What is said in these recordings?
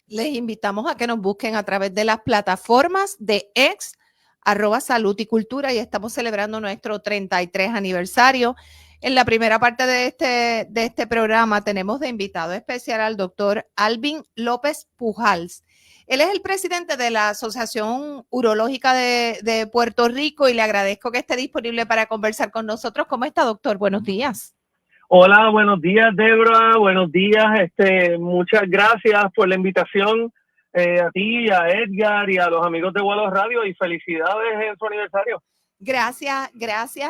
Les invitamos a que nos busquen a través de las plataformas de X, @Salud y Cultura, y estamos celebrando nuestro 33 aniversario. En la primera parte de este programa tenemos de invitado especial al doctor Alvin López Pujals. Él es el presidente de la Asociación Urológica de Puerto Rico y le agradezco que esté disponible para conversar con nosotros. ¿Cómo está, doctor? Buenos días. Hola, buenos días, Débora. Buenos días. Muchas gracias por la invitación a ti, a Edgar y a los amigos de Vuelos Radio, y felicidades en su aniversario. Gracias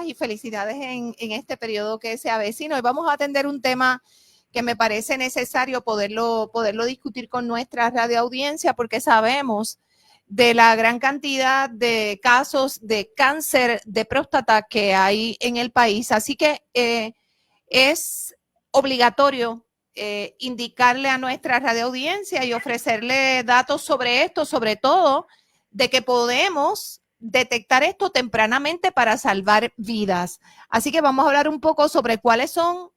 y felicidades en este periodo que se avecina. Hoy vamos a atender un tema que me parece necesario poderlo discutir con nuestra radioaudiencia, porque sabemos de la gran cantidad de casos de cáncer de próstata que hay en el país. Así que es obligatorio indicarle a nuestra radioaudiencia y ofrecerle datos sobre esto, sobre todo de que podemos detectar esto tempranamente para salvar vidas. Así que vamos a hablar un poco sobre cuáles son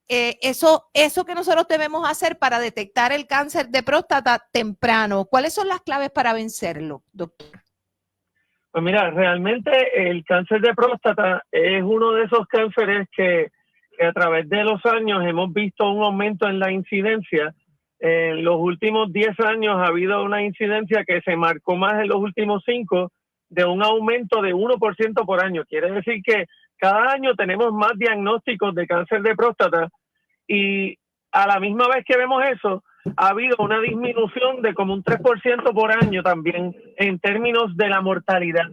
eso que nosotros debemos hacer para detectar el cáncer de próstata temprano. ¿Cuáles son las claves para vencerlo, doctor? Pues mira, realmente el cáncer de próstata es uno de esos cánceres que a través de los años hemos visto un aumento en la incidencia. En los últimos 10 años ha habido una incidencia que se marcó más en los últimos 5, de un aumento de 1% por año. Quiere decir que cada año tenemos más diagnósticos de cáncer de próstata, y a la misma vez que vemos eso, ha habido una disminución de como un 3% por año también en términos de la mortalidad.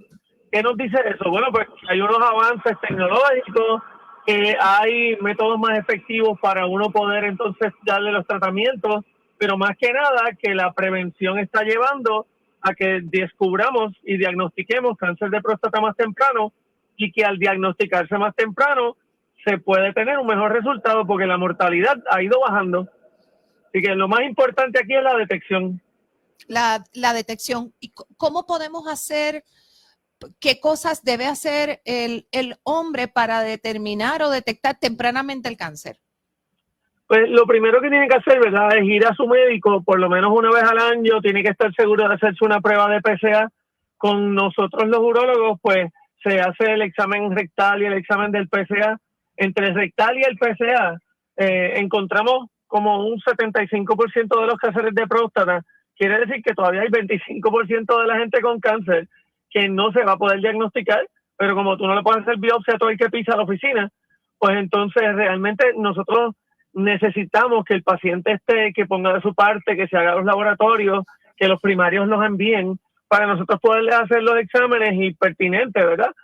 ¿Qué nos dice eso? Bueno, pues hay unos avances tecnológicos, que hay métodos más efectivos para uno poder entonces darle los tratamientos, pero más que nada que la prevención está llevando a que descubramos y diagnostiquemos cáncer de próstata más temprano, y que al diagnosticarse más temprano se puede tener un mejor resultado porque la mortalidad ha ido bajando. Así que lo más importante aquí es la detección. La detección. ¿Y cómo podemos hacer, qué cosas debe hacer el hombre para determinar o detectar tempranamente el cáncer? Pues lo primero que tiene que hacer, ¿verdad?, es ir a su médico por lo menos una vez al año. Tiene que estar seguro de hacerse una prueba de PSA. Con nosotros los urólogos, pues se hace el examen rectal y el examen del PSA. Entre el rectal y el PSA encontramos como un 75% de los cánceres de próstata. Quiere decir que todavía hay 25% de la gente con cáncer que no se va a poder diagnosticar, pero como tú no le puedes hacer biopsia a todo el que pisa a la oficina, pues entonces realmente nosotros necesitamos que el paciente que ponga de su parte, que se haga los laboratorios, que los primarios los envíen para nosotros poderle hacer los exámenes y pertinentes, ¿verdad?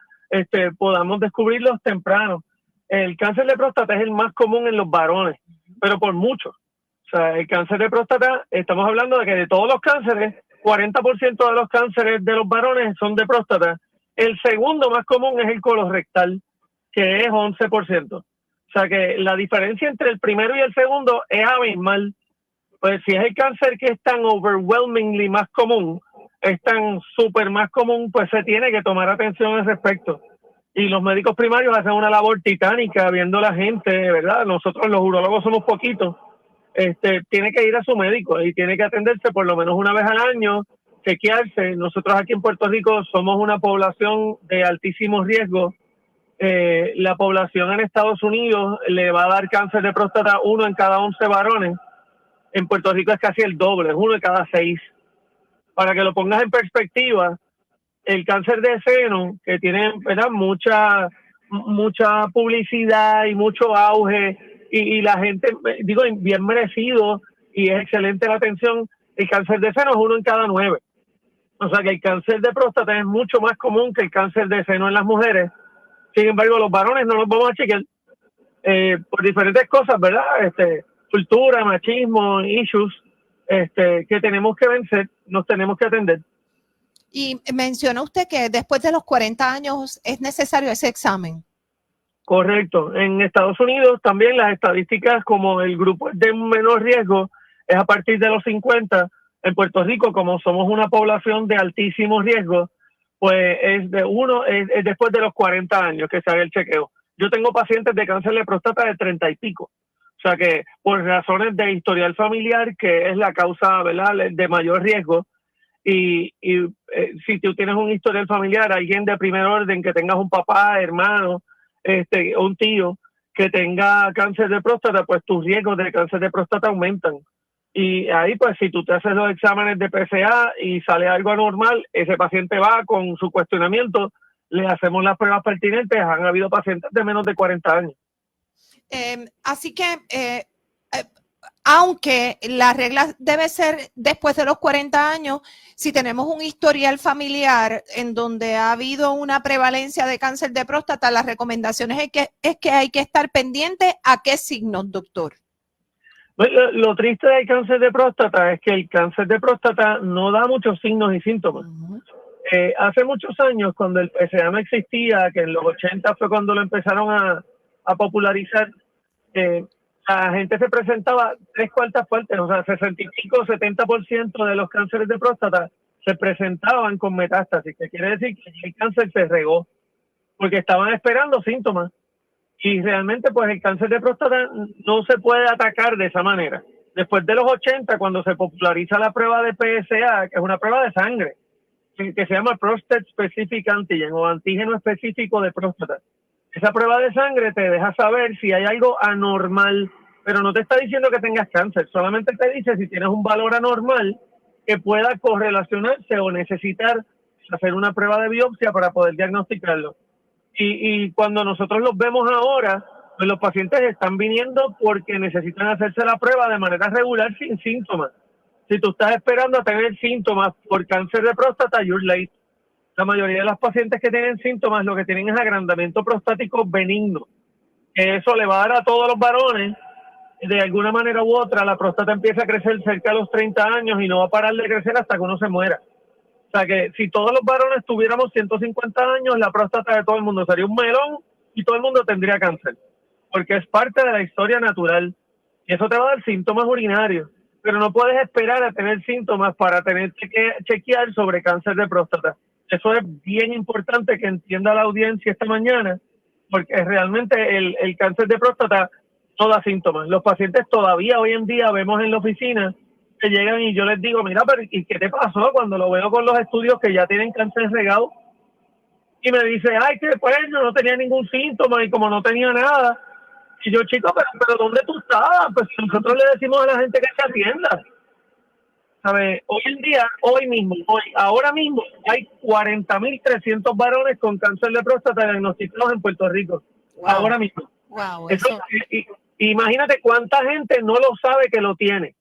Podamos descubrirlos temprano. El cáncer de próstata es el más común en los varones, pero por mucho. O sea, el cáncer de próstata, estamos hablando de que de todos los cánceres, 40% de los cánceres de los varones son de próstata. El segundo más común es el colorectal, que es 11%. O sea que la diferencia entre el primero y el segundo es abismal. Pues si es el cáncer que es tan overwhelmingly más común, es tan súper más común, pues se tiene que tomar atención al respecto. Y los médicos primarios hacen una labor titánica viendo a la gente, ¿verdad? Nosotros los urólogos somos poquitos. Tiene que ir a su médico y tiene que atenderse por lo menos una vez al año, chequearse. Nosotros aquí en Puerto Rico somos una población de altísimo riesgo. La población en Estados Unidos le va a dar cáncer de próstata 1 en cada 11 varones. En Puerto Rico es casi el doble, es 1 en cada 6. Para que lo pongas en perspectiva, el cáncer de seno, que tiene, ¿verdad?, mucha publicidad y mucho auge, y la gente, digo, bien merecido, y es excelente la atención, el cáncer de seno es 1 en cada 9. O sea que el cáncer de próstata es mucho más común que el cáncer de seno en las mujeres. Sin embargo, los varones no los vamos a chequear por diferentes cosas, ¿verdad? Cultura, machismo, issues, que tenemos que vencer, nos tenemos que atender. Y menciona usted que después de los 40 años es necesario ese examen. Correcto. En Estados Unidos también las estadísticas, como el grupo de menor riesgo es a partir de los 50. En Puerto Rico, como somos una población de altísimo riesgo, pues es después de los 40 años que se haga el chequeo. Yo tengo pacientes de cáncer de próstata de 30 y pico. O O sea que por razones de historial familiar, que es la causa, ¿verdad?, de mayor riesgo, y si tú tienes un historial familiar, alguien de primer orden, que tengas un papá, hermano, o un tío que tenga cáncer de próstata, pues tus riesgos de cáncer de próstata aumentan. Y ahí, pues, si tú te haces los exámenes de PSA y sale algo anormal, ese paciente va con su cuestionamiento, le hacemos las pruebas pertinentes. Han habido pacientes de menos de 40 años. Así que, aunque la regla debe ser después de los 40 años, si tenemos un historial familiar en donde ha habido una prevalencia de cáncer de próstata, las recomendaciones es que hay que estar pendiente a qué signos, doctor. Lo triste del cáncer de próstata es que el cáncer de próstata no da muchos signos y síntomas. Hace muchos años, cuando el PSA no existía, que en los 80 fue cuando lo empezaron a popularizar, la gente se presentaba 3/4 partes, o sea, 65 o 70% de los cánceres de próstata se presentaban con metástasis, que quiere decir que el cáncer se regó, porque estaban esperando síntomas. Y realmente, pues, el cáncer de próstata no se puede atacar de esa manera. Después de los 80, cuando se populariza la prueba de PSA, que es una prueba de sangre, que se llama Prostate Specific Antigen, o antígeno específico de próstata. Esa prueba de sangre te deja saber si hay algo anormal, pero no te está diciendo que tengas cáncer, solamente te dice si tienes un valor anormal que pueda correlacionarse o necesitar hacer una prueba de biopsia para poder diagnosticarlo. Y cuando nosotros los vemos ahora, pues los pacientes están viniendo porque necesitan hacerse la prueba de manera regular sin síntomas. Si tú estás esperando a tener síntomas por cáncer de próstata, you're late. La mayoría de los pacientes que tienen síntomas lo que tienen es agrandamiento prostático benigno. Eso le va a dar a todos los varones, de alguna manera u otra, la próstata empieza a crecer cerca de los 30 años y no va a parar de crecer hasta que uno se muera. O sea que si todos los varones tuviéramos 150 años, la próstata de todo el mundo sería un melón y todo el mundo tendría cáncer, porque es parte de la historia natural. Y eso te va a dar síntomas urinarios, pero no puedes esperar a tener síntomas para tener que chequear sobre cáncer de próstata. Eso es bien importante que entienda la audiencia esta mañana, porque realmente el cáncer de próstata no da síntomas. Los pacientes todavía hoy en día vemos en la oficina que llegan y yo les digo, mira, pero ¿y qué te pasó? Cuando lo veo con los estudios que ya tienen cáncer regado, y me dice, ay, que pues no tenía ningún síntoma, y como no tenía nada, y yo, chico, pero ¿dónde tú estabas? Pues nosotros le decimos a la gente que se atienda. ¿Sabes? Hoy en día, ahora mismo, hay 40.300 varones con cáncer de próstata diagnosticados en Puerto Rico. Wow. Ahora mismo. Wow, eso. Imagínate cuánta gente no lo sabe que lo tiene.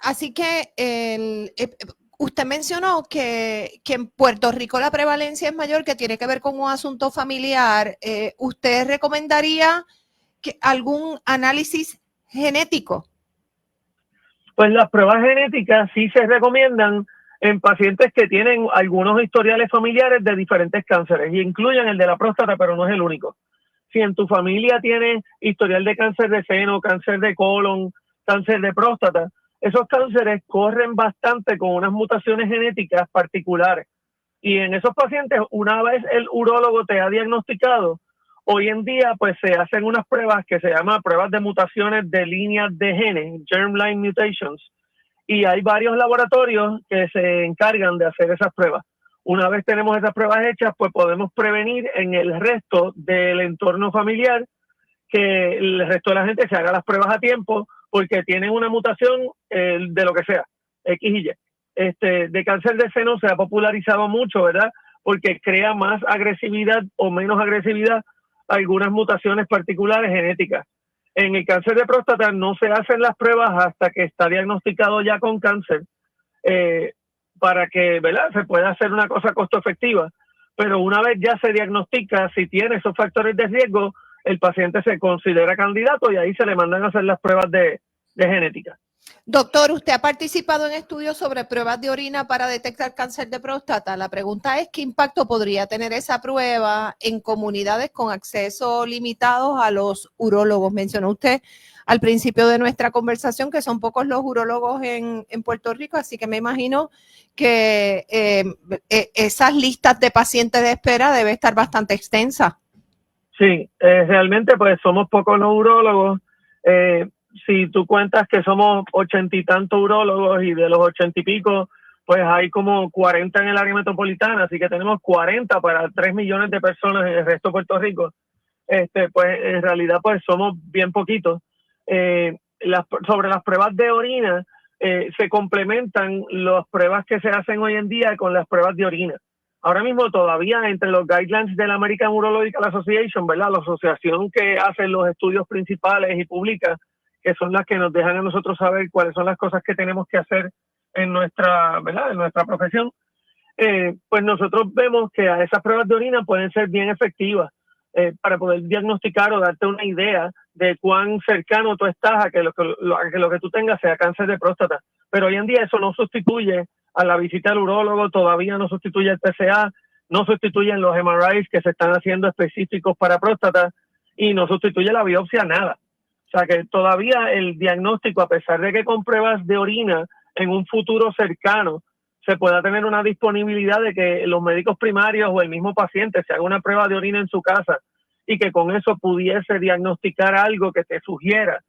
Así que usted mencionó que en Puerto Rico la prevalencia es mayor, que tiene que ver con un asunto familiar. ¿Usted recomendaría algún análisis genético? Pues las pruebas genéticas sí se recomiendan en pacientes que tienen algunos historiales familiares de diferentes cánceres, y incluyen el de la próstata, pero no es el único. Si en tu familia tienes historial de cáncer de seno, cáncer de colon, cáncer de próstata, esos cánceres corren bastante con unas mutaciones genéticas particulares. Y en esos pacientes, una vez el urólogo te ha diagnosticado, hoy en día pues se hacen unas pruebas que se llaman pruebas de mutaciones de líneas de genes, germline mutations, y hay varios laboratorios que se encargan de hacer esas pruebas. Una vez tenemos esas pruebas hechas, pues podemos prevenir en el resto del entorno familiar que el resto de la gente se haga las pruebas a tiempo, porque tienen una mutación de lo que sea, X y Y. De cáncer de seno se ha popularizado mucho, ¿verdad? Porque crea más agresividad o menos agresividad algunas mutaciones particulares genéticas. En el cáncer de próstata no se hacen las pruebas hasta que está diagnosticado ya con cáncer, para que, ¿verdad?, se pueda hacer una cosa costo efectiva. Pero una vez ya se diagnostica, si tiene esos factores de riesgo, el paciente se considera candidato y ahí se le mandan a hacer las pruebas de genética. Doctor, ¿usted ha participado en estudios sobre pruebas de orina para detectar cáncer de próstata? La pregunta es, ¿qué impacto podría tener esa prueba en comunidades con acceso limitado a los urólogos? Mencionó usted al principio de nuestra conversación que son pocos los urólogos en Puerto Rico, así que me imagino que esas listas de pacientes de espera debe estar bastante extensas. Sí, realmente pues somos pocos los urólogos. Si tú cuentas que somos 80 y tantos urólogos y de los 80 y pico, pues hay como 40 en el área metropolitana, así que tenemos 40 para 3 millones de personas en el resto de Puerto Rico. Pues en realidad pues somos bien poquitos. Sobre las pruebas de orina, se complementan las pruebas que se hacen hoy en día con las pruebas de orina. Ahora mismo todavía entre los guidelines de la American Urological Association, ¿verdad? La asociación que hace los estudios principales y publica, que son las que nos dejan a nosotros saber cuáles son las cosas que tenemos que hacer en nuestra, ¿verdad? En nuestra profesión. Pues nosotros vemos que a esas pruebas de orina pueden ser bien efectivas para poder diagnosticar o darte una idea de cuán cercano tú estás a que lo que tú tengas sea cáncer de próstata. Pero hoy en día eso no sustituye a la visita al urólogo, todavía no sustituye el PSA, no sustituyen los MRIs que se están haciendo específicos para próstata y no sustituye la biopsia, nada. O sea que todavía el diagnóstico, a pesar de que con pruebas de orina en un futuro cercano se pueda tener una disponibilidad de que los médicos primarios o el mismo paciente se haga una prueba de orina en su casa y que con eso pudiese diagnosticar algo que te sugiera,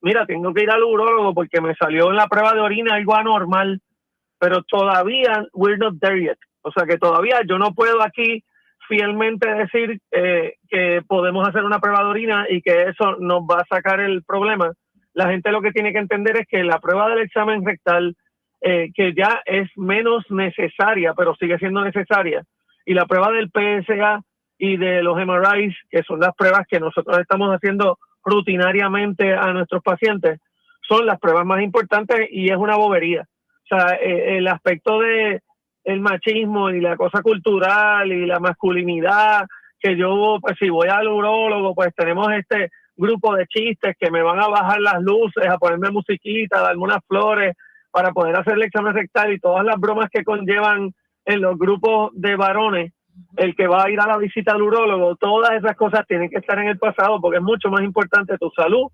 mira, tengo que ir al urólogo porque me salió en la prueba de orina algo anormal, pero todavía we're not there yet. O sea que todavía yo no puedo aquí fielmente decir que podemos hacer una prueba de orina y que eso nos va a sacar el problema. La gente lo que tiene que entender es que la prueba del examen rectal, que ya es menos necesaria, pero sigue siendo necesaria, y la prueba del PSA y de los MRIs, que son las pruebas que nosotros estamos haciendo rutinariamente a nuestros pacientes, son las pruebas más importantes y es una bobería. O sea, el aspecto de el machismo y la cosa cultural y la masculinidad, que yo, pues si voy al urólogo, pues tenemos este grupo de chistes que me van a bajar las luces, a ponerme musiquita, a darme unas flores para poder hacer el examen rectal y todas las bromas que conllevan en los grupos de varones, el que va a ir a la visita al urólogo, todas esas cosas tienen que estar en el pasado porque es mucho más importante tu salud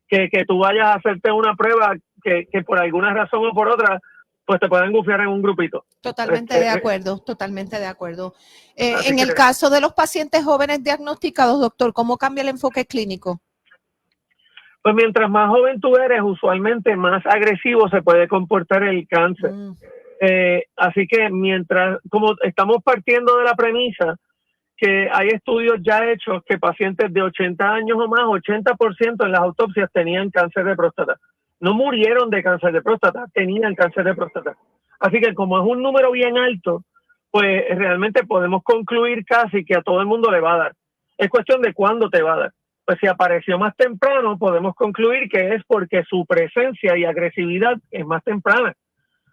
que tú vayas a hacerte una prueba que por alguna razón o por otra pues te pueden gufiar en un grupito. Totalmente de acuerdo, totalmente de acuerdo. En el caso de los pacientes jóvenes diagnosticados, doctor, ¿cómo cambia el enfoque clínico? Pues mientras más joven tú eres, usualmente más agresivo se puede comportar el cáncer. Así que como estamos partiendo de la premisa que hay estudios ya hechos que pacientes de 80 años o más, 80% en las autopsias tenían cáncer de próstata. No murieron de cáncer de próstata, tenían cáncer de próstata. Así que como es un número bien alto, pues realmente podemos concluir casi que a todo el mundo le va a dar. Es cuestión de cuándo te va a dar. Pues si apareció más temprano, podemos concluir que es porque su presencia y agresividad es más temprana.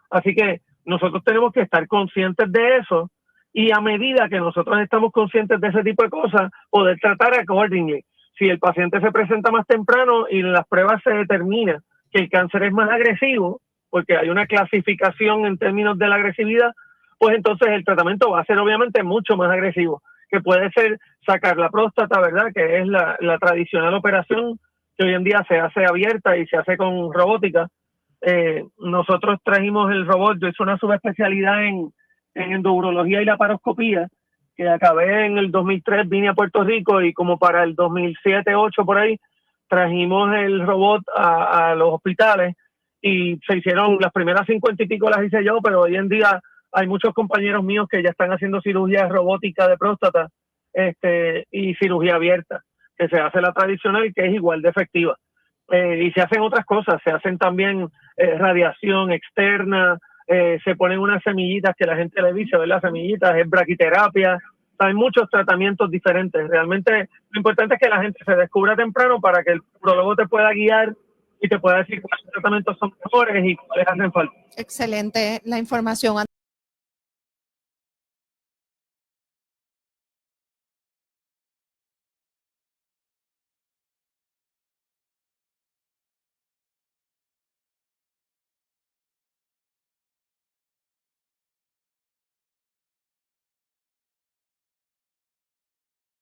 Así que nosotros tenemos que estar conscientes de eso y a medida que nosotros estamos conscientes de ese tipo de cosas, poder tratar accordingly. Si el paciente se presenta más temprano y en las pruebas se determina que el cáncer es más agresivo, porque hay una clasificación en términos de la agresividad, pues entonces el tratamiento va a ser obviamente mucho más agresivo, que puede ser sacar la próstata, ¿verdad? Que es la tradicional operación que hoy en día se hace abierta y se hace con robótica. Nosotros trajimos el robot, yo hice una subespecialidad en endourología y laparoscopía, que acabé en el 2003, vine a Puerto Rico y como para el 2007-2008 por ahí, trajimos el robot a los hospitales y se hicieron las primeras 50 y pico las hice yo, pero hoy en día hay muchos compañeros míos que ya están haciendo cirugía robótica de próstata y cirugía abierta, que se hace la tradicional y que es igual de efectiva. Y se hacen otras cosas, se hacen también radiación externa, se ponen unas semillitas que la gente le dice, ¿verdad? Semillitas, es braquiterapia. Hay muchos tratamientos diferentes. Realmente lo importante es que la gente se descubra temprano para que el urólogo te pueda guiar y te pueda decir cuáles tratamientos son mejores y cuáles hacen falta. Excelente la información.